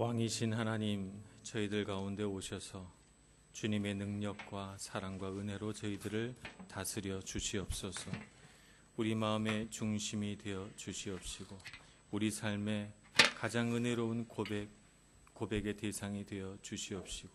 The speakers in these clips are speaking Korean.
왕이신 하나님, 저희들 가운데 오셔서 주님의 능력과 사랑과 은혜로 저희들을 다스려 주시옵소서. 우리 마음의 중심이 되어 주시옵시고 우리 삶의 가장 은혜로운 고백의 대상이 되어 주시옵시고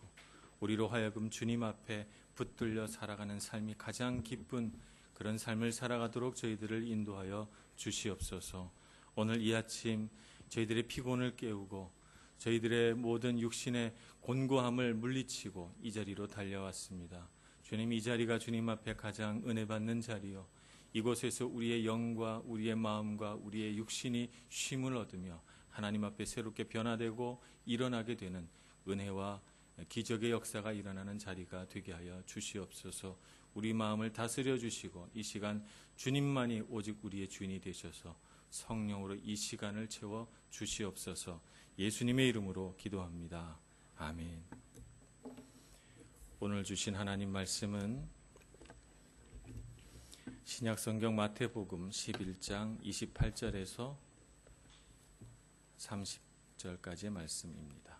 우리로 하여금 주님 앞에 붙들려 살아가는 삶이 가장 기쁜 그런 삶을 살아가도록 저희들을 인도하여 주시옵소서. 오늘 이 아침 저희들의 피곤을 깨우고 저희들의 모든 육신의 곤고함을 물리치고 이 자리로 달려왔습니다. 주님, 이 자리가 주님 앞에 가장 은혜 받는 자리요, 이곳에서 우리의 영과 우리의 마음과 우리의 육신이 쉼을 얻으며 하나님 앞에 새롭게 변화되고 일어나게 되는 은혜와 기적의 역사가 일어나는 자리가 되게 하여 주시옵소서. 우리 마음을 다스려 주시고 이 시간 주님만이 오직 우리의 주인이 되셔서 성령으로 이 시간을 채워 주시옵소서. 예수님의 이름으로 기도합니다. 아멘. 오늘 주신 하나님 말씀은 신약성경 마태복음 11장 28절에서 30절까지의 말씀입니다.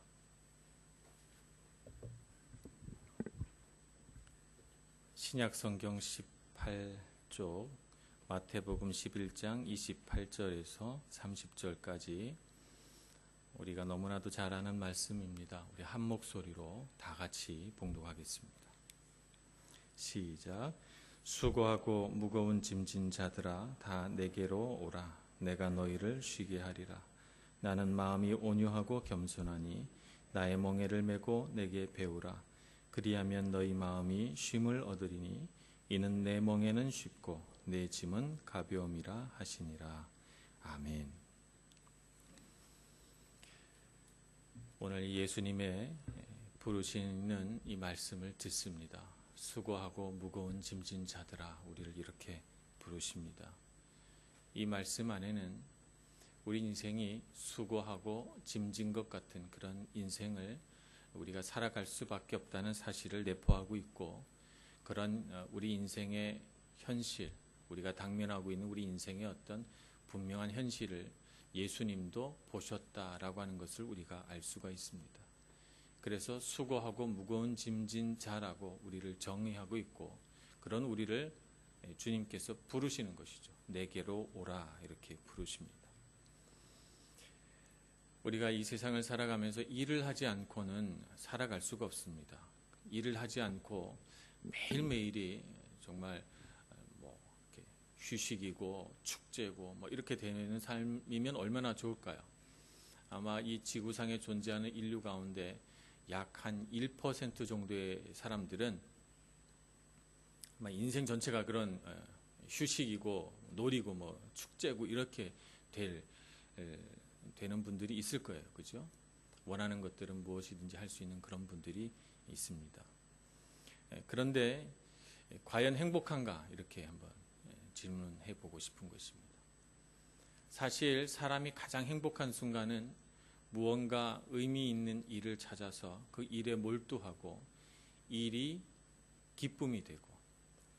신약성경 18쪽 마태복음 11장 28절에서 30절까지 우리가 너무나도 잘 아는 말씀입니다. 우리 한 목소리로 다 같이 봉독하겠습니다. 시작. 수고하고 무거운 짐진 자들아 다 내게로 오라. 내가 너희를 쉬게 하리라. 나는 마음이 온유하고 겸손하니 나의 멍에를 메고 내게 배우라. 그리하면 너희 마음이 쉼을 얻으리니 이는 내 멍에는 쉽고 내 짐은 가벼움이라 하시니라. 아멘. 오늘 예수님의 부르시는 이 말씀을 듣습니다. 수고하고 무거운 짐진 자들아, 우리를 이렇게 부르십니다. 이 말씀 안에는 우리 인생이 수고하고 짐진 것 같은 그런 인생을 우리가 살아갈 수밖에 없다는 사실을 내포하고 있고, 그런 우리 인생의 현실, 우리가 당면하고 있는 우리 인생의 어떤 분명한 현실을 예수님도 보셨다라고 하는 것을 우리가 알 수가 있습니다. 그래서 수고하고 무거운 짐진 자라고 우리를 정의하고 있고, 그런 우리를 주님께서 부르시는 것이죠. 내게로 오라, 이렇게 부르십니다. 우리가 이 세상을 살아가면서 일을 하지 않고는 살아갈 수가 없습니다. 일을 하지 않고 매일매일이 정말 휴식이고 축제고 이렇게 되는 삶이면 얼마나 좋을까요? 아마 이 지구상에 존재하는 인류 가운데 약 한 1% 정도의 사람들은 아마 인생 전체가 그런 휴식이고 놀이고 축제고 이렇게 되는 분들이 있을 거예요. 그죠? 원하는 것들은 무엇이든지 할 수 있는 그런 분들이 있습니다. 그런데 과연 행복한가? 이렇게 한번 질문해 보고 싶은 것입니다. 사실 사람이 가장 행복한 순간은 무언가 의미 있는 일을 찾아서 그 일에 몰두하고 일이 기쁨이 되고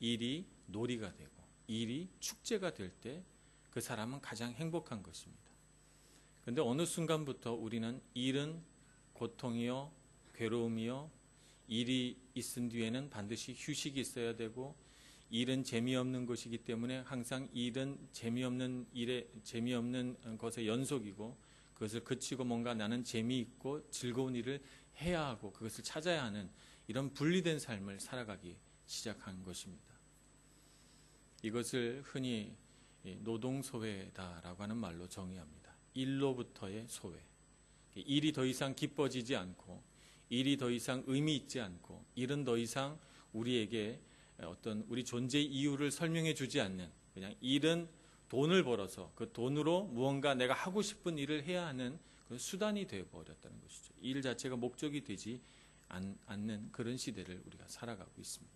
일이 놀이가 되고 일이 축제가 될 때 그 사람은 가장 행복한 것입니다. 그런데 어느 순간부터 우리는 일은 고통이요, 괴로움이요, 일이 있은 뒤에는 반드시 휴식이 있어야 되고 일은 재미없는 것이기 때문에 항상 일은 재미없는 것의 연속이고, 그것을 그치고 뭔가 나는 재미있고 즐거운 일을 해야 하고 그것을 찾아야 하는 이런 분리된 삶을 살아가기 시작한 것입니다. 이것을 흔히 노동소외다라고 하는 말로 정의합니다. 일로부터의 소외. 일이 더 이상 기뻐지지 않고 일이 더 이상 의미 있지 않고 일은 더 이상 우리에게 어떤 우리 존재의 이유를 설명해 주지 않는, 그냥 일은 돈을 벌어서 그 돈으로 무언가 내가 하고 싶은 일을 해야 하는 그런 수단이 되어버렸다는 것이죠. 일 자체가 목적이 되지 않는 그런 시대를 우리가 살아가고 있습니다.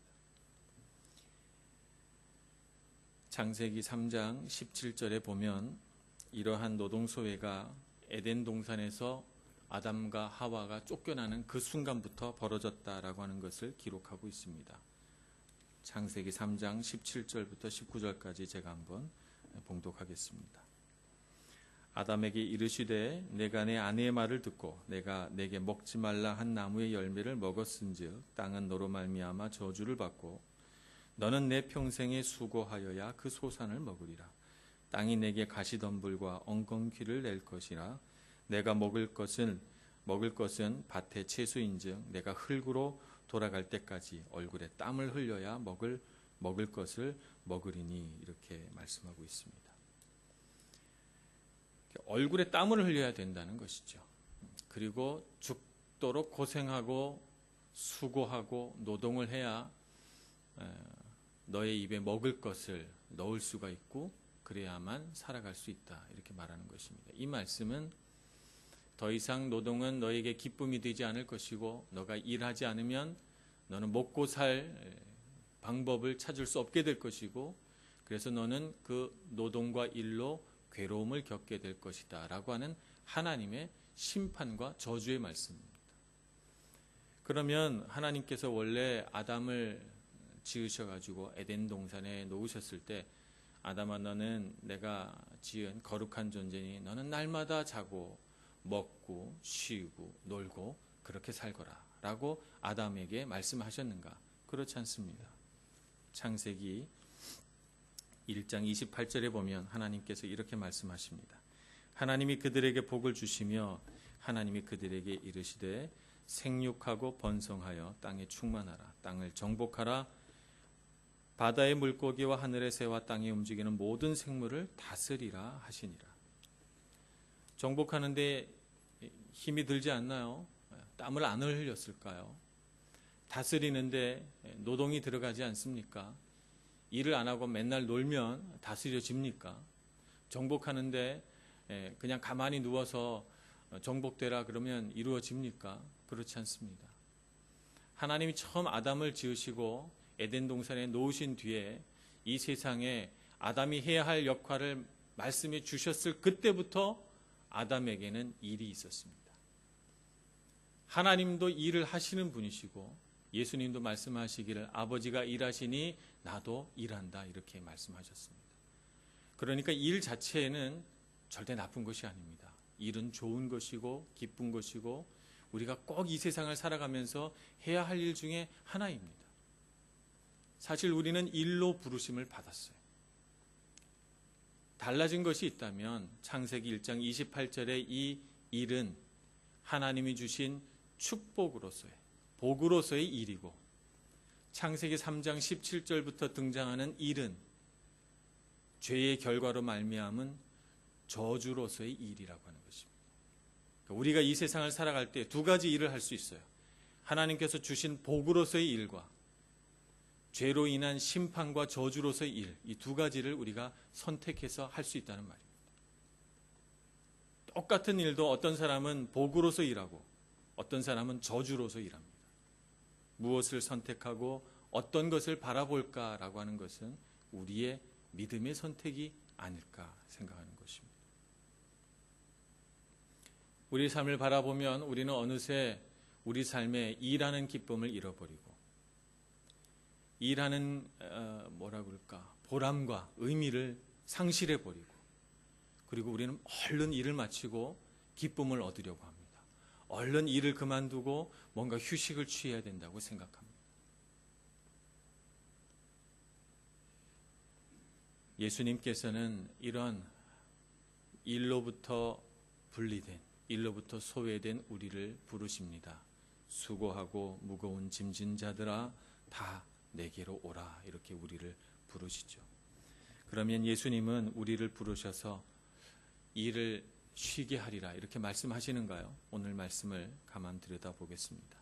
창세기 3장 17절에 보면 이러한 노동소외가 에덴 동산에서 아담과 하와가 쫓겨나는 그 순간부터 벌어졌다라고 하는 것을 기록하고 있습니다. 창세기 3장 17절부터 19절까지 제가 한번 봉독하겠습니다. 아담에게 이르시되 내가 내 아내의 말을 듣고 내가 내게 먹지 말라 한 나무의 열매를 먹었은즉 땅은 너로 말미암아 저주를 받고 너는 내 평생에 수고하여야 그 소산을 먹으리라. 땅이 내게 가시덤불과 엉겅퀴를 낼 것이라. 내가 먹을 것은 밭의 채소인즉 내가 흙으로 돌아갈 때까지 얼굴에 땀을 흘려야 먹을 것을 먹으리니. 이렇게 말씀하고 있습니다. 얼굴에 땀을 흘려야 된다는 것이죠. 그리고 죽도록 고생하고 수고하고 노동을 해야 너의 입에 먹을 것을 넣을 수가 있고 그래야만 살아갈 수 있다. 이렇게 말하는 것입니다. 이 말씀은 더 이상 노동은 너에게 기쁨이 되지 않을 것이고 너가 일하지 않으면 너는 먹고 살 방법을 찾을 수 없게 될 것이고 그래서 너는 그 노동과 일로 괴로움을 겪게 될 것이다 라고 하는 하나님의 심판과 저주의 말씀입니다. 그러면 하나님께서 원래 아담을 지으셔가지고 에덴 동산에 놓으셨을 때 아담아 너는 내가 지은 거룩한 존재니 너는 날마다 자고 먹고 쉬고 놀고 그렇게 살거라 라고 아담에게 말씀하셨는가? 그렇지 않습니다. 창세기 1장 28절에 보면 하나님께서 이렇게 말씀하십니다. 하나님이 그들에게 복을 주시며 하나님이 그들에게 이르시되 생육하고 번성하여 땅에 충만하라. 땅을 정복하라. 바다의 물고기와 하늘의 새와 땅에 움직이는 모든 생물을 다스리라 하시니라. 정복하는데 힘이 들지 않나요? 땀을 안 흘렸을까요? 다스리는데 노동이 들어가지 않습니까? 일을 안 하고 맨날 놀면 다스려집니까? 정복하는데 그냥 가만히 누워서 정복되라 그러면 이루어집니까? 그렇지 않습니다. 하나님이 처음 아담을 지으시고 에덴 동산에 놓으신 뒤에 이 세상에 아담이 해야 할 역할을 말씀해 주셨을 그때부터 아담에게는 일이 있었습니다. 하나님도 일을 하시는 분이시고 예수님도 말씀하시기를 아버지가 일하시니 나도 일한다 이렇게 말씀하셨습니다. 그러니까 일 자체는 절대 나쁜 것이 아닙니다. 일은 좋은 것이고 기쁜 것이고 우리가 꼭 이 세상을 살아가면서 해야 할 일 중에 하나입니다. 사실 우리는 일로 부르심을 받았어요. 달라진 것이 있다면 창세기 1장 28절의 이 일은 하나님이 주신 축복으로서의 복으로서의 일이고 창세기 3장 17절부터 등장하는 일은 죄의 결과로 말미암은 저주로서의 일이라고 하는 것입니다. 우리가 이 세상을 살아갈 때 두 가지 일을 할 수 있어요. 하나님께서 주신 복으로서의 일과 죄로 인한 심판과 저주로서의 일, 이 두 가지를 우리가 선택해서 할 수 있다는 말입니다. 똑같은 일도 어떤 사람은 복으로서 일하고 어떤 사람은 저주로서 일합니다. 무엇을 선택하고 어떤 것을 바라볼까라고 하는 것은 우리의 믿음의 선택이 아닐까 생각하는 것입니다. 우리 삶을 바라보면 우리는 어느새 우리 삶에 일하는 기쁨을 잃어버리고 일하는 보람과 의미를 상실해버리고 그리고 우리는 얼른 일을 마치고 기쁨을 얻으려고 합니다. 얼른 일을 그만두고 뭔가 휴식을 취해야 된다고 생각합니다. 예수님께서는 이런 일로부터 분리된, 일로부터 소외된 우리를 부르십니다. 수고하고 무거운 짐진 자들아 다 내게로 오라. 이렇게 우리를 부르시죠. 그러면 예수님은 우리를 부르셔서 일을 쉬게 하리라 이렇게 말씀하시는가요? 오늘 말씀을 가만 들여다보겠습니다.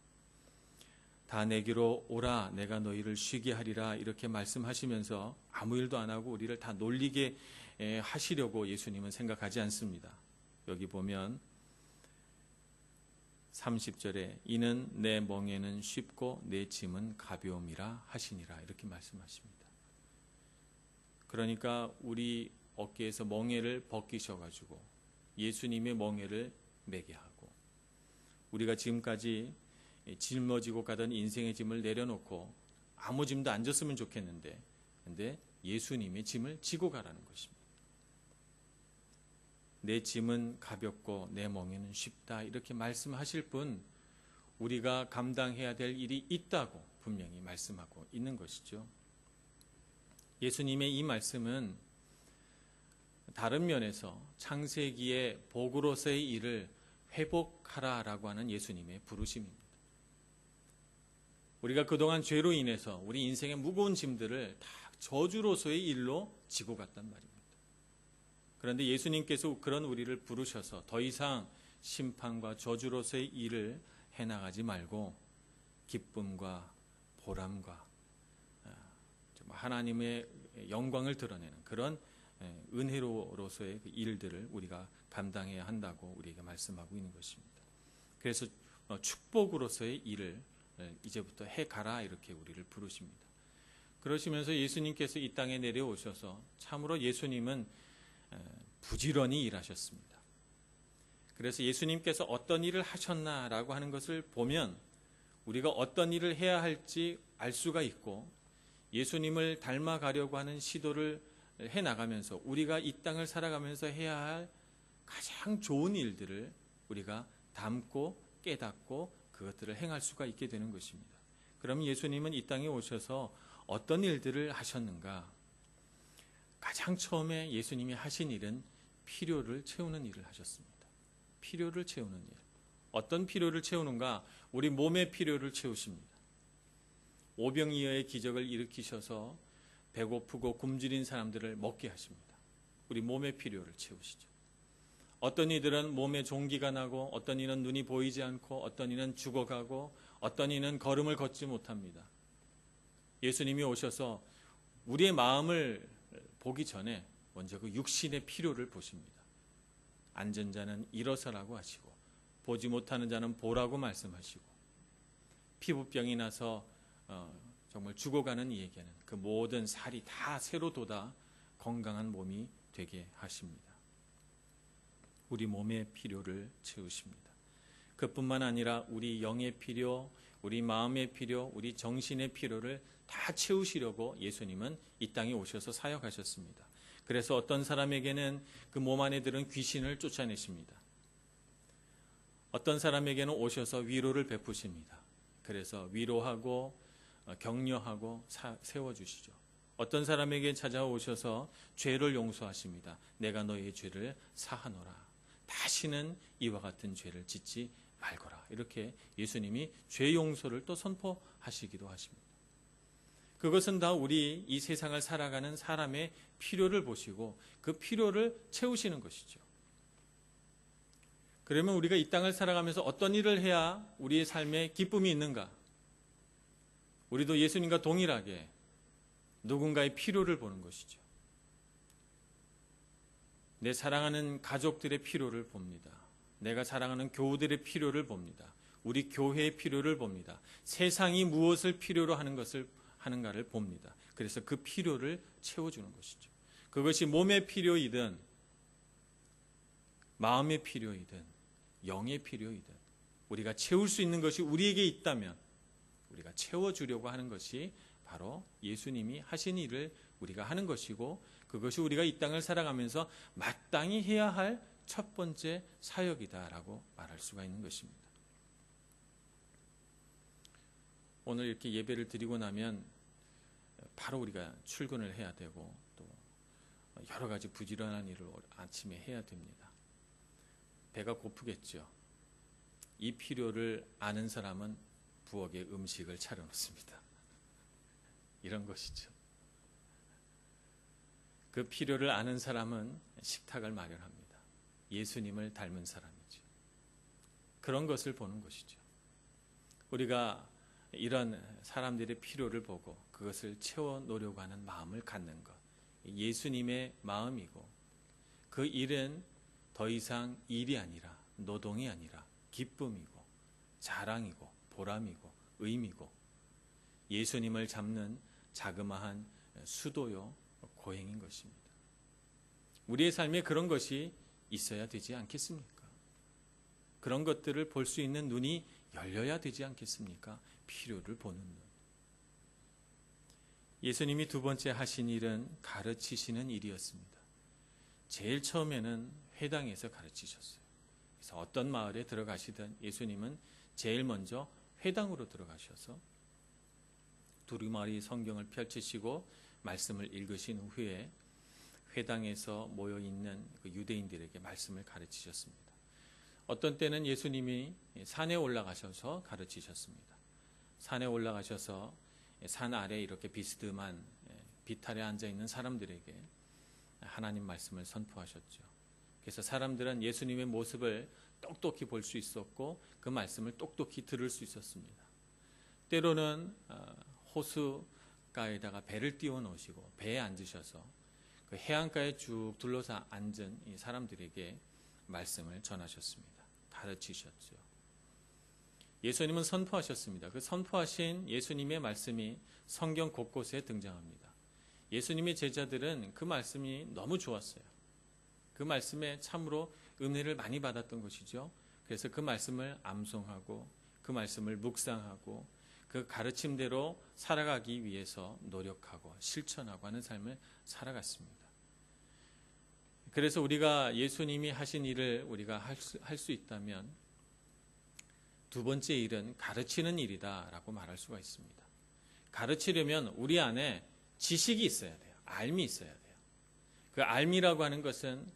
다 내게로 오라 내가 너희를 쉬게 하리라 이렇게 말씀하시면서 아무 일도 안 하고 우리를 다 놀리게 하시려고 예수님은 생각하지 않습니다. 여기 보면 30절에 이는 내 멍에는 쉽고 내 짐은 가벼움이라 하시니라 이렇게 말씀하십니다. 그러니까 우리 어깨에서 멍에를 벗기셔가지고 예수님의 멍에를 매게 하고 우리가 지금까지 짊어지고 가던 인생의 짐을 내려놓고 아무 짐도 안 졌으면 좋겠는데 근데 예수님의 짐을 지고 가라는 것입니다. 내 짐은 가볍고 내 멍에는 쉽다. 이렇게 말씀하실 분, 우리가 감당해야 될 일이 있다고 분명히 말씀하고 있는 것이죠. 예수님의 이 말씀은 다른 면에서 창세기의 복으로서의 일을 회복하라라고 하는 예수님의 부르심입니다. 우리가 그동안 죄로 인해서 우리 인생의 무거운 짐들을 다 저주로서의 일로 지고 갔단 말입니다. 그런데 예수님께서 그런 우리를 부르셔서 더 이상 심판과 저주로서의 일을 해나가지 말고 기쁨과 보람과 하나님의 영광을 드러내는 그런 은혜로서의 일들을 우리가 감당해야 한다고 우리에게 말씀하고 있는 것입니다. 그래서 축복으로서의 일을 이제부터 해가라 이렇게 우리를 부르십니다. 그러시면서 예수님께서 이 땅에 내려오셔서 참으로 예수님은 부지런히 일하셨습니다. 그래서 예수님께서 어떤 일을 하셨나라고 하는 것을 보면 우리가 어떤 일을 해야 할지 알 수가 있고, 예수님을 닮아가려고 하는 시도를 해나가면서 우리가 이 땅을 살아가면서 해야 할 가장 좋은 일들을 우리가 담고 깨닫고 그것들을 행할 수가 있게 되는 것입니다. 그럼 예수님은 이 땅에 오셔서 어떤 일들을 하셨는가? 가장 처음에 예수님이 하신 일은 필요를 채우는 일을 하셨습니다. 필요를 채우는 일. 어떤 필요를 채우는가? 우리 몸의 필요를 채우십니다. 오병이어의 기적을 일으키셔서 배고프고 굶주린 사람들을 먹게 하십니다. 우리 몸의 필요를 채우시죠. 어떤 이들은 몸에 종기가 나고, 어떤 이는 눈이 보이지 않고, 어떤 이는 죽어가고, 어떤 이는 걸음을 걷지 못합니다. 예수님이 오셔서 우리의 마음을 보기 전에 먼저 그 육신의 필요를 보십니다. 앉은 자는 일어서라고 하시고, 보지 못하는 자는 보라고 말씀하시고, 피부병이 나서 정말 죽어가는 이에게는 그 모든 살이 다 새로 돋아 건강한 몸이 되게 하십니다. 우리 몸의 필요를 채우십니다. 그뿐만 아니라 우리 영의 필요, 우리 마음의 필요, 우리 정신의 필요를 다 채우시려고 예수님은 이 땅에 오셔서 사역하셨습니다. 그래서 어떤 사람에게는 그 몸 안에 들은 귀신을 쫓아내십니다. 어떤 사람에게는 오셔서 위로를 베푸십니다. 그래서 위로하고 격려하고 세워주시죠. 어떤 사람에게 찾아오셔서 죄를 용서하십니다. 내가 너의 죄를 사하노라. 다시는 이와 같은 죄를 짓지 말거라. 이렇게 예수님이 죄 용서를 또 선포하시기도 하십니다. 그것은 다 우리 이 세상을 살아가는 사람의 필요를 보시고 그 필요를 채우시는 것이죠. 그러면 우리가 이 땅을 살아가면서 어떤 일을 해야 우리의 삶에 기쁨이 있는가? 우리도 예수님과 동일하게 누군가의 필요를 보는 것이죠. 내 사랑하는 가족들의 필요를 봅니다. 내가 사랑하는 교우들의 필요를 봅니다. 우리 교회의 필요를 봅니다. 세상이 무엇을 필요로 하는가를 봅니다. 그래서 그 필요를 채워주는 것이죠. 그것이 몸의 필요이든 마음의 필요이든 영의 필요이든 우리가 채울 수 있는 것이 우리에게 있다면 우리가 채워주려고 하는 것이 바로 예수님이 하신 일을 우리가 하는 것이고, 그것이 우리가 이 땅을 살아가면서 마땅히 해야 할 첫 번째 사역이다라고 말할 수가 있는 것입니다. 오늘 이렇게 예배를 드리고 나면 바로 우리가 출근을 해야 되고 또 여러 가지 부지런한 일을 아침에 해야 됩니다. 배가 고프겠죠. 이 필요를 아는 사람은 부엌에 음식을 차려놓습니다. 이런 것이죠. 그 필요를 아는 사람은 식탁을 마련합니다. 예수님을 닮은 사람이죠. 그런 것을 보는 것이죠. 우리가 이런 사람들의 필요를 보고 그것을 채워놓으려고 하는 마음을 갖는 것, 예수님의 마음이고, 그 일은 더 이상 일이 아니라 노동이 아니라 기쁨이고 자랑이고 보람이고 의미고 예수님을 잡는 자그마한 수도요 고행인 것입니다. 우리의 삶에 그런 것이 있어야 되지 않겠습니까? 그런 것들을 볼 수 있는 눈이 열려야 되지 않겠습니까? 필요를 보는 눈. 예수님이 두 번째 하신 일은 가르치시는 일이었습니다. 제일 처음에는 회당에서 가르치셨어요. 그래서 어떤 마을에 들어가시든 예수님은 제일 먼저 회당으로 들어가셔서 두루마리 성경을 펼치시고 말씀을 읽으신 후에 회당에서 모여있는 그 유대인들에게 말씀을 가르치셨습니다. 어떤 때는 예수님이 산에 올라가셔서 가르치셨습니다. 산에 올라가셔서 산 아래 이렇게 비스듬한 비탈에 앉아있는 사람들에게 하나님 말씀을 선포하셨죠. 그래서 사람들은 예수님의 모습을 똑똑히 볼 수 있었고 그 말씀을 똑똑히 들을 수 있었습니다. 때로는 호수가에다가 배를 띄워 놓으시고 배에 앉으셔서 그 해안가에 쭉 둘러서 앉은 이 사람들에게 말씀을 전하셨습니다. 가르치셨죠. 예수님은 선포하셨습니다. 그 선포하신 예수님의 말씀이 성경 곳곳에 등장합니다. 예수님의 제자들은 그 말씀이 너무 좋았어요. 그 말씀에 참으로 은혜를 많이 받았던 것이죠. 그래서 그 말씀을 암송하고 그 말씀을 묵상하고 그 가르침대로 살아가기 위해서 노력하고 실천하고 하는 삶을 살아갔습니다. 그래서 우리가 예수님이 하신 일을 우리가 할 수 있다면 두 번째 일은 가르치는 일이다라고 말할 수가 있습니다. 가르치려면 우리 안에 지식이 있어야 돼요. 알미 있어야 돼요. 그 알미라고 하는 것은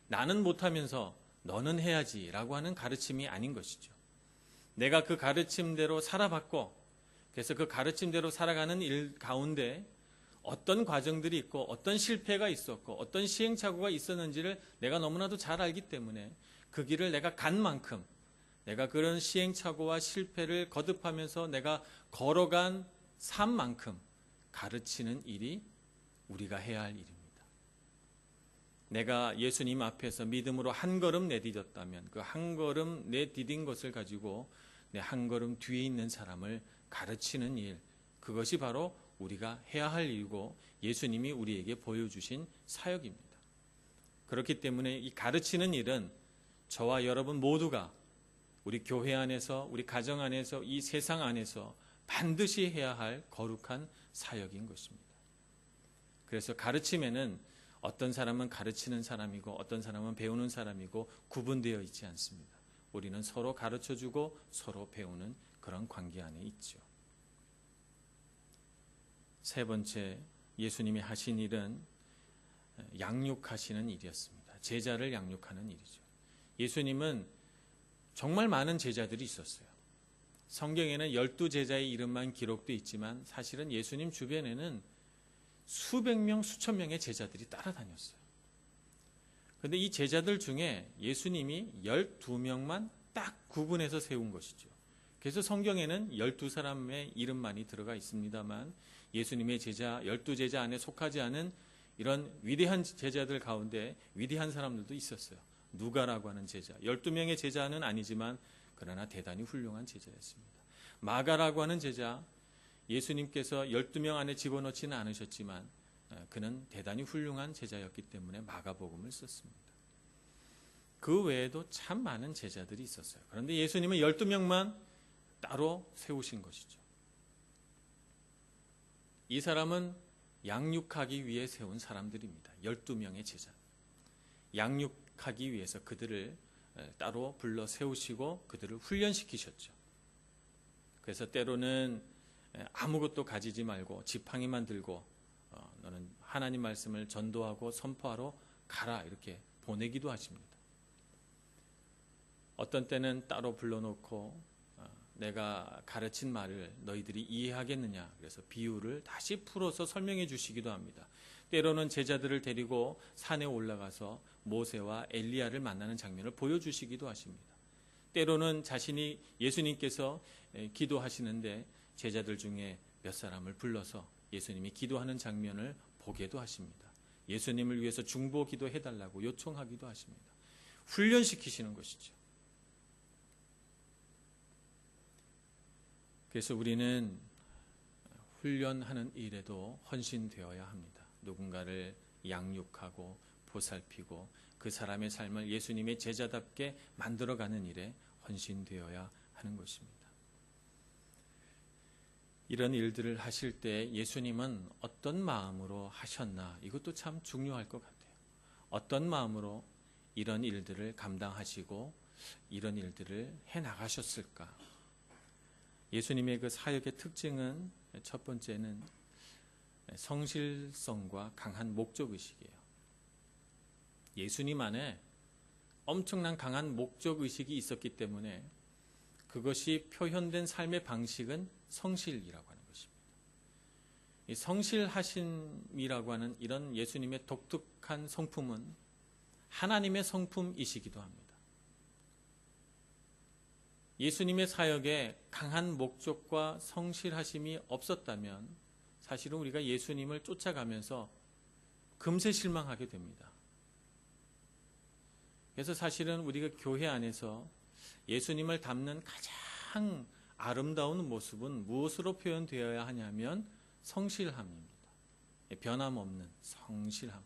나는 못하면서 너는 해야지라고 하는 가르침이 아닌 것이죠. 내가 그 가르침대로 살아봤고 그래서 그 가르침대로 살아가는 일 가운데 어떤 과정들이 있고 어떤 실패가 있었고 어떤 시행착오가 있었는지를 내가 너무나도 잘 알기 때문에 그 길을 내가 간 만큼 내가 그런 시행착오와 실패를 거듭하면서 내가 걸어간 삶만큼 가르치는 일이 우리가 해야 할 일입니다. 내가 예수님 앞에서 믿음으로 한 걸음 내디뎠다면 그 한 걸음 내디딘 것을 가지고 내 한 걸음 뒤에 있는 사람을 가르치는 일, 그것이 바로 우리가 해야 할 일이고 예수님이 우리에게 보여주신 사역입니다. 그렇기 때문에 이 가르치는 일은 저와 여러분 모두가 우리 교회 안에서 우리 가정 안에서 이 세상 안에서 반드시 해야 할 거룩한 사역인 것입니다. 그래서 가르침에는 어떤 사람은 가르치는 사람이고 어떤 사람은 배우는 사람이고 구분되어 있지 않습니다. 우리는 서로 가르쳐주고 서로 배우는 그런 관계 안에 있죠. 세 번째, 예수님이 하신 일은 양육하시는 일이었습니다. 제자를 양육하는 일이죠. 예수님은 정말 많은 제자들이 있었어요. 성경에는 12제자의 이름만 기록되어 있지만 사실은 예수님 주변에는 수백 명, 수천 명의 제자들이 따라다녔어요. 그런데 이 제자들 중에 예수님이 12명만 딱 구분해서 세운 것이죠. 그래서 성경에는 12사람의 이름만이 들어가 있습니다만 예수님의 제자, 12제자 안에 속하지 않은 이런 위대한 제자들 가운데 위대한 사람들도 있었어요. 누가라고 하는 제자, 12명의 제자는 아니지만 그러나 대단히 훌륭한 제자였습니다. 마가라고 하는 제자, 예수님께서 12명 안에 집어넣지는 않으셨지만 그는 대단히 훌륭한 제자였기 때문에 마가복음을 썼습니다. 그 외에도 참 많은 제자들이 있었어요. 그런데 예수님은 12명만 따로 세우신 것이죠. 이 사람은 양육하기 위해 세운 사람들입니다. 12명의 제자. 양육하기 위해서 그들을 따로 불러 세우시고 그들을 훈련시키셨죠. 그래서 때로는 아무것도 가지지 말고 지팡이만 들고 너는 하나님 말씀을 전도하고 선포하러 가라 이렇게 보내기도 하십니다. 어떤 때는 따로 불러놓고 내가 가르친 말을 너희들이 이해하겠느냐 그래서 비유를 다시 풀어서 설명해 주시기도 합니다. 때로는 제자들을 데리고 산에 올라가서 모세와 엘리야를 만나는 장면을 보여주시기도 하십니다. 때로는 자신이 예수님께서 기도하시는데 제자들 중에 몇 사람을 불러서 예수님이 기도하는 장면을 보게도 하십니다. 예수님을 위해서 중보 기도해달라고 요청하기도 하십니다. 훈련시키시는 것이죠. 그래서 우리는 훈련하는 일에도 헌신되어야 합니다. 누군가를 양육하고 보살피고 그 사람의 삶을 예수님의 제자답게 만들어가는 일에 헌신되어야 하는 것입니다. 이런 일들을 하실 때 예수님은 어떤 마음으로 하셨나 이것도 참 중요할 것 같아요. 어떤 마음으로 이런 일들을 감당하시고 이런 일들을 해나가셨을까? 예수님의 그 사역의 특징은 첫 번째는 성실성과 강한 목적의식이에요. 예수님 안에 엄청난 강한 목적의식이 있었기 때문에 그것이 표현된 삶의 방식은 성실이라고 하는 것입니다. 이 성실하심이라고 하는 이런 예수님의 독특한 성품은 하나님의 성품이시기도 합니다. 예수님의 사역에 강한 목적과 성실하심이 없었다면 사실은 우리가 예수님을 쫓아가면서 금세 실망하게 됩니다. 그래서 사실은 우리가 교회 안에서 예수님을 닮는 가장 아름다운 모습은 무엇으로 표현되어야 하냐면 성실함입니다. 변함없는 성실함.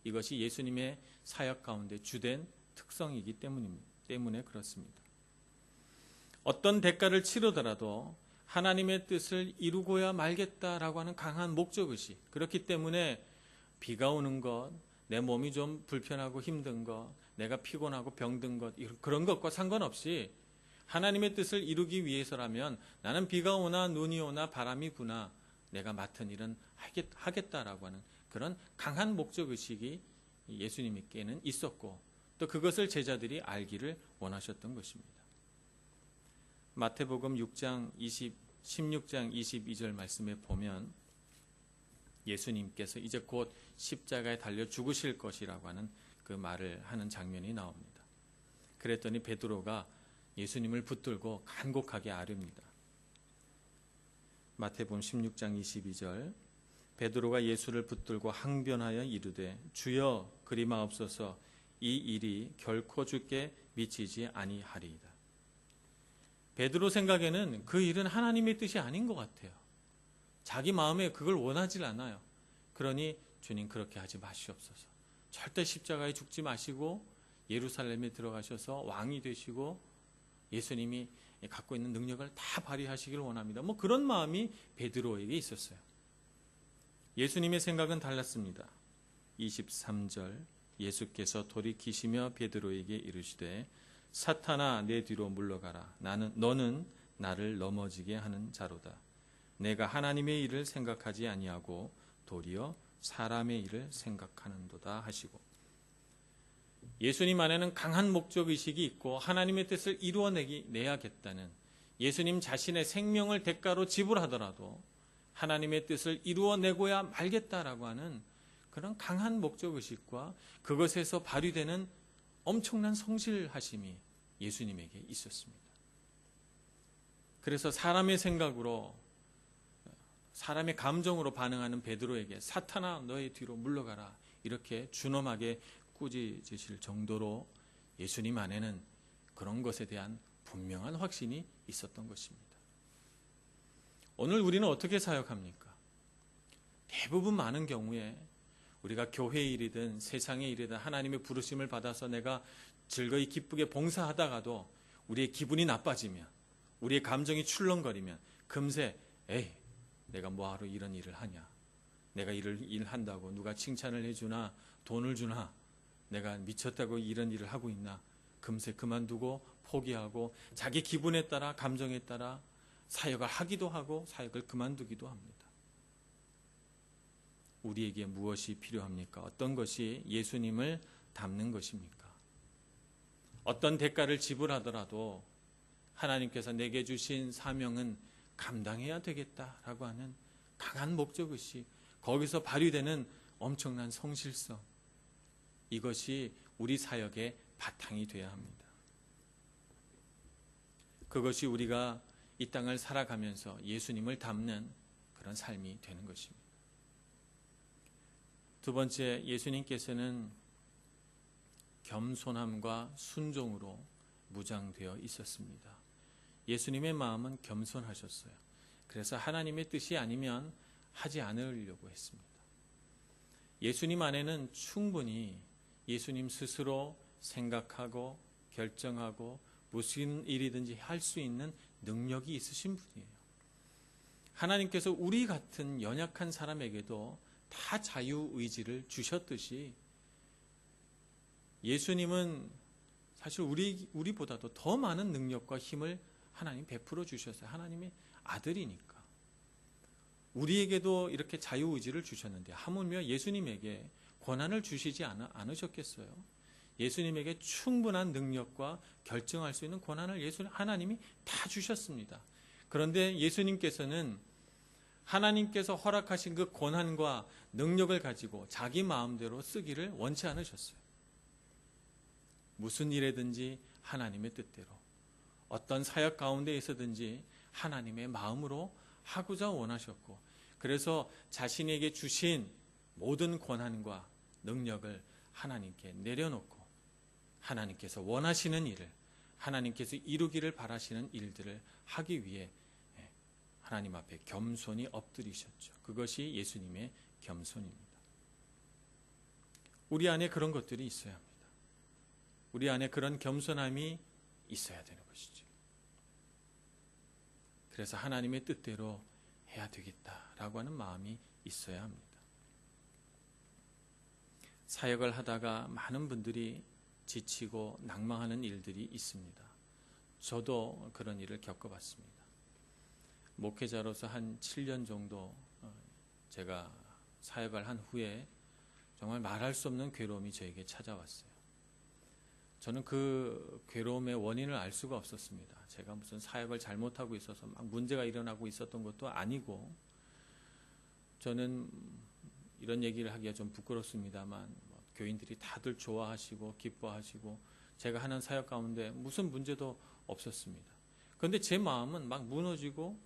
이것이 예수님의 사역 가운데 주된 특성이기 때문에 그렇습니다. 어떤 대가를 치르더라도 하나님의 뜻을 이루고야 말겠다라고 하는 강한 목적의식. 그렇기 때문에 비가 오는 것, 내 몸이 좀 불편하고 힘든 것, 내가 피곤하고 병든 것, 그런 것과 상관없이 하나님의 뜻을 이루기 위해서라면 나는 비가 오나 눈이 오나 바람이 부나 내가 맡은 일은 하겠다라고 하는 그런 강한 목적의식이 예수님께는 있었고 또 그것을 제자들이 알기를 원하셨던 것입니다. 마태복음 16장 22절 말씀에 보면 예수님께서 이제 곧 십자가에 달려 죽으실 것이라고 하는 그 말을 하는 장면이 나옵니다. 그랬더니 베드로가 예수님을 붙들고 간곡하게 아뢰입니다. 마태복음 16장 22절 베드로가 예수를 붙들고 항변하여 이르되 주여 그리 마옵소서 이 일이 결코 주께 미치지 아니하리이다. 베드로 생각에는 그 일은 하나님의 뜻이 아닌 것 같아요. 자기 마음에 그걸 원하질 않아요. 그러니 주님 그렇게 하지 마시옵소서. 절대 십자가에 죽지 마시고 예루살렘에 들어가셔서 왕이 되시고 예수님이 갖고 있는 능력을 다 발휘하시길 원합니다. 그런 마음이 베드로에게 있었어요. 예수님의 생각은 달랐습니다. 23절 예수께서 돌이키시며 베드로에게 이르시되 사탄아 내 뒤로 물러가라. 너는 나를 넘어지게 하는 자로다. 내가 하나님의 일을 생각하지 아니하고 도리어 사람의 일을 생각하는도다 하시고 예수님 안에는 강한 목적의식이 있고 하나님의 뜻을 이루어내야겠다는 예수님 자신의 생명을 대가로 지불하더라도 하나님의 뜻을 이루어내고야 말겠다라고 하는 그런 강한 목적의식과 그것에서 발휘되는 엄청난 성실하심이 예수님에게 있었습니다. 그래서 사람의 생각으로 사람의 감정으로 반응하는 베드로에게 사탄아 너의 뒤로 물러가라 이렇게 준엄하게 꾸짖으실 정도로 예수님 안에는 그런 것에 대한 분명한 확신이 있었던 것입니다. 오늘 우리는 어떻게 사역합니까? 대부분 많은 경우에 우리가 교회 일이든 세상의 일이든 하나님의 부르심을 받아서 내가 즐거이 기쁘게 봉사하다가도 우리의 기분이 나빠지면 우리의 감정이 출렁거리면 금세 내가 뭐하러 이런 일을 하냐, 내가 일한다고 누가 칭찬을 해주나 돈을 주나, 내가 미쳤다고 이런 일을 하고 있나, 금세 그만두고 포기하고 자기 기분에 따라 감정에 따라 사역을 하기도 하고 사역을 그만두기도 합니다. 우리에게 무엇이 필요합니까? 어떤 것이 예수님을 닮는 것입니까? 어떤 대가를 지불하더라도 하나님께서 내게 주신 사명은 감당해야 되겠다라고 하는 강한 목적의식, 거기서 발휘되는 엄청난 성실성, 이것이 우리 사역의 바탕이 되어야 합니다. 그것이 우리가 이 땅을 살아가면서 예수님을 닮는 그런 삶이 되는 것입니다. 두 번째, 예수님께서는 겸손함과 순종으로 무장되어 있었습니다. 예수님의 마음은 겸손하셨어요. 그래서 하나님의 뜻이 아니면 하지 않으려고 했습니다. 예수님 안에는 충분히 예수님 스스로 생각하고 결정하고 무슨 일이든지 할 수 있는 능력이 있으신 분이에요. 하나님께서 우리 같은 연약한 사람에게도 다 자유의지를 주셨듯이 예수님은 사실 우리보다도 더 많은 능력과 힘을 하나님 베풀어 주셨어요. 하나님의 아들이니까. 우리에게도 이렇게 자유의지를 주셨는데 하물며 예수님에게 권한을 주시지 않으셨겠어요? 예수님에게 충분한 능력과 결정할 수 있는 권한을 하나님이 다 주셨습니다. 그런데 예수님께서는 하나님께서 허락하신 그 권한과 능력을 가지고 자기 마음대로 쓰기를 원치 않으셨어요. 무슨 일에든지 하나님의 뜻대로, 어떤 사역 가운데 있어든지 하나님의 마음으로 하고자 원하셨고, 그래서 자신에게 주신 모든 권한과 능력을 하나님께 내려놓고 하나님께서 원하시는 일을, 하나님께서 이루기를 바라시는 일들을 하기 위해 하나님 앞에 겸손히 엎드리셨죠. 그것이 예수님의 겸손입니다. 우리 안에 그런 것들이 있어야 합니다. 우리 안에 그런 겸손함이 있어야 되는 것이죠. 그래서 하나님의 뜻대로 해야 되겠다라고 하는 마음이 있어야 합니다. 사역을 하다가 많은 분들이 지치고 낭망하는 일들이 있습니다. 저도 그런 일을 겪어봤습니다. 목회자로서 한 7년 정도 제가 사역을 한 후에 정말 말할 수 없는 괴로움이 저에게 찾아왔어요. 저는 그 괴로움의 원인을 알 수가 없었습니다. 제가 무슨 사역을 잘못하고 있어서 막 문제가 일어나고 있었던 것도 아니고, 저는 이런 얘기를 하기가 좀 부끄럽습니다만 교인들이 다들 좋아하시고 기뻐하시고 제가 하는 사역 가운데 무슨 문제도 없었습니다. 그런데 제 마음은 막 무너지고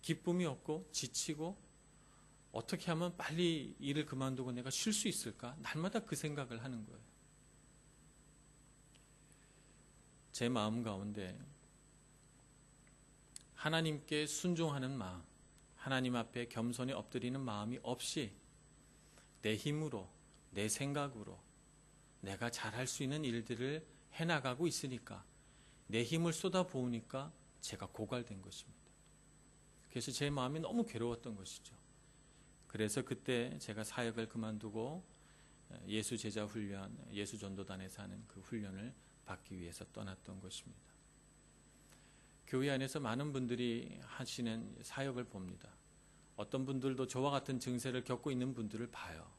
기쁨이 없고 지치고, 어떻게 하면 빨리 일을 그만두고 내가 쉴 수 있을까? 날마다 그 생각을 하는 거예요. 제 마음 가운데 하나님께 순종하는 마음, 하나님 앞에 겸손히 엎드리는 마음이 없이 내 힘으로, 내 생각으로 내가 잘할 수 있는 일들을 해나가고 있으니까, 내 힘을 쏟아부으니까 제가 고갈된 것입니다. 그래서 제 마음이 너무 괴로웠던 것이죠. 그래서 그때 제가 사역을 그만두고 예수 제자 훈련, 예수 전도단에서 하는 그 훈련을 받기 위해서 떠났던 것입니다. 교회 안에서 많은 분들이 하시는 사역을 봅니다. 어떤 분들도 저와 같은 증세를 겪고 있는 분들을 봐요.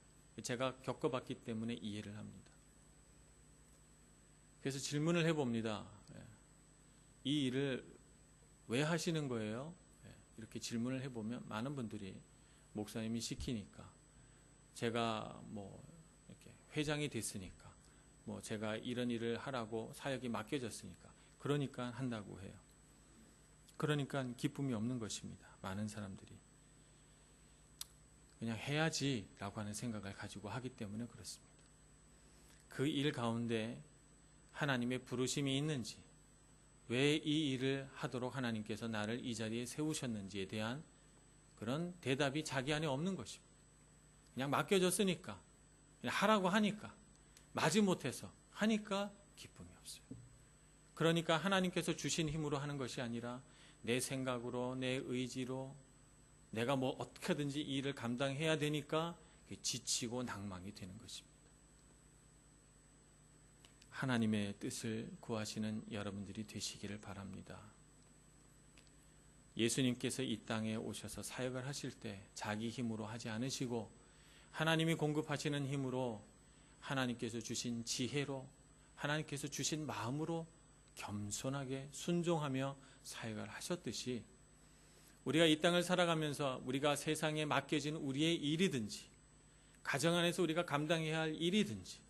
제가 겪어봤기 때문에 이해를 합니다. 그래서 질문을 해봅니다. 이 일을 왜 하시는 거예요? 이렇게 질문을 해보면 많은 분들이 목사님이 시키니까, 제가 이렇게 회장이 됐으니까, 제가 이런 일을 하라고 사역이 맡겨졌으니까, 그러니까 한다고 해요. 그러니까 기쁨이 없는 것입니다. 많은 사람들이 그냥 해야지라고 하는 생각을 가지고 하기 때문에 그렇습니다. 그 일 가운데 하나님의 부르심이 있는지, 왜 이 일을 하도록 하나님께서 나를 이 자리에 세우셨는지에 대한 그런 대답이 자기 안에 없는 것입니다. 그냥 맡겨졌으니까, 그냥 하라고 하니까, 마지못해서 하니까 기쁨이 없어요. 그러니까 하나님께서 주신 힘으로 하는 것이 아니라 내 생각으로, 내 의지로 내가 어떻게든지 이 일을 감당해야 되니까 지치고 낭망이 되는 것입니다. 하나님의 뜻을 구하시는 여러분들이 되시기를 바랍니다. 예수님께서 이 땅에 오셔서 사역을 하실 때 자기 힘으로 하지 않으시고 하나님이 공급하시는 힘으로, 하나님께서 주신 지혜로, 하나님께서 주신 마음으로 겸손하게 순종하며 사역을 하셨듯이, 우리가 이 땅을 살아가면서 우리가 세상에 맡겨진 우리의 일이든지, 가정 안에서 우리가 감당해야 할 일이든지,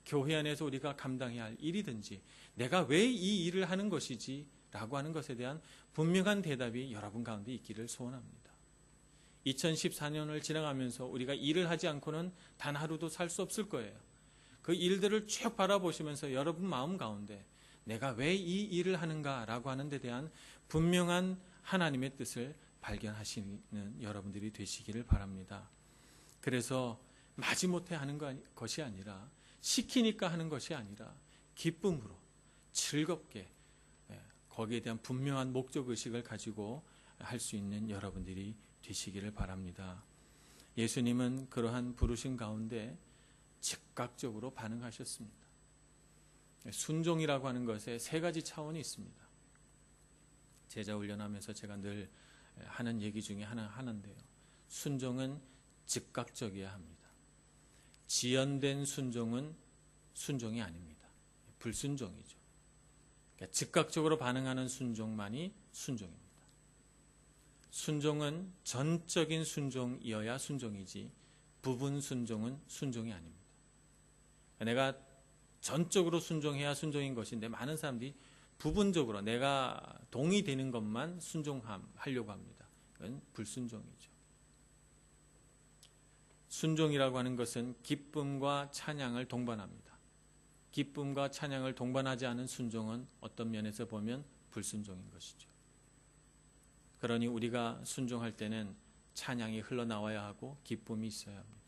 교회 안에서 우리가 감당해야 할 일이든지, 내가 왜 이 일을 하는 것이지 라고 하는 것에 대한 분명한 대답이 여러분 가운데 있기를 소원합니다. 2014년을 지나가면서 우리가 일을 하지 않고는 단 하루도 살 수 없을 거예요. 그 일들을 쭉 바라보시면서 여러분 마음 가운데 내가 왜 이 일을 하는가 라고 하는 데 대한 분명한 하나님의 뜻을 발견하시는 여러분들이 되시기를 바랍니다. 그래서 마지못해 하는 것이 아니라, 시키니까 하는 것이 아니라 기쁨으로 즐겁게 거기에 대한 분명한 목적의식을 가지고 할 수 있는 여러분들이 되시기를 바랍니다. 예수님은 그러한 부르심 가운데 즉각적으로 반응하셨습니다. 순종이라고 하는 것에 세 가지 차원이 있습니다. 제자 훈련하면서 제가 늘 하는 얘기 중에 하나인데요. 순종은 즉각적이어야 합니다. 지연된 순종은 순종이 아닙니다. 불순종이죠. 그러니까 즉각적으로 반응하는 순종만이 순종입니다. 순종은 전적인 순종이어야 순종이지 부분 순종은 순종이 아닙니다. 내가 전적으로 순종해야 순종인 것인데 많은 사람들이 부분적으로 내가 동의되는 것만 순종하려고 합니다. 그건 불순종이죠. 순종이라고 하는 것은 기쁨과 찬양을 동반합니다. 기쁨과 찬양을 동반하지 않은 순종은 어떤 면에서 보면 불순종인 것이죠. 그러니 우리가 순종할 때는 찬양이 흘러나와야 하고 기쁨이 있어야 합니다.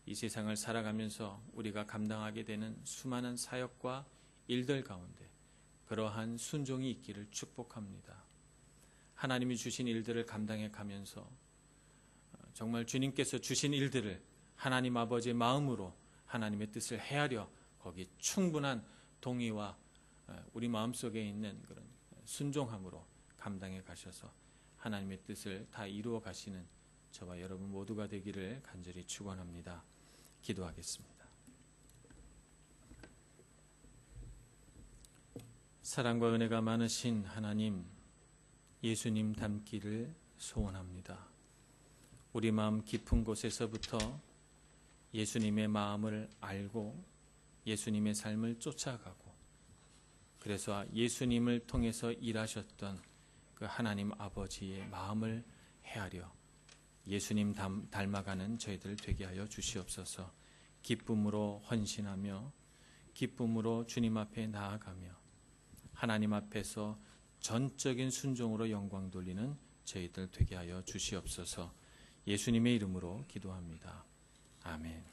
이 세상을 살아가면서 우리가 감당하게 되는 수많은 사역과 일들 가운데 그러한 순종이 있기를 축복합니다. 하나님이 주신 일들을 감당해 가면서 정말 주님께서 주신 일들을 하나님 아버지의 마음으로 하나님의 뜻을 헤아려 거기 충분한 동의와 우리 마음속에 있는 그런 순종함으로 감당해 가셔서 하나님의 뜻을 다 이루어 가시는 저와 여러분 모두가 되기를 간절히 축원합니다. 기도하겠습니다. 사랑과 은혜가 많으신 하나님, 예수님 닮기를 소원합니다. 우리 마음 깊은 곳에서부터 예수님의 마음을 알고 예수님의 삶을 쫓아가고 그래서 예수님을 통해서 일하셨던 그 하나님 아버지의 마음을 헤아려 예수님 닮아가는 저희들 되게 하여 주시옵소서. 기쁨으로 헌신하며 기쁨으로 주님 앞에 나아가며 하나님 앞에서 전적인 순종으로 영광 돌리는 저희들 되게 하여 주시옵소서. 예수님의 이름으로 기도합니다. 아멘.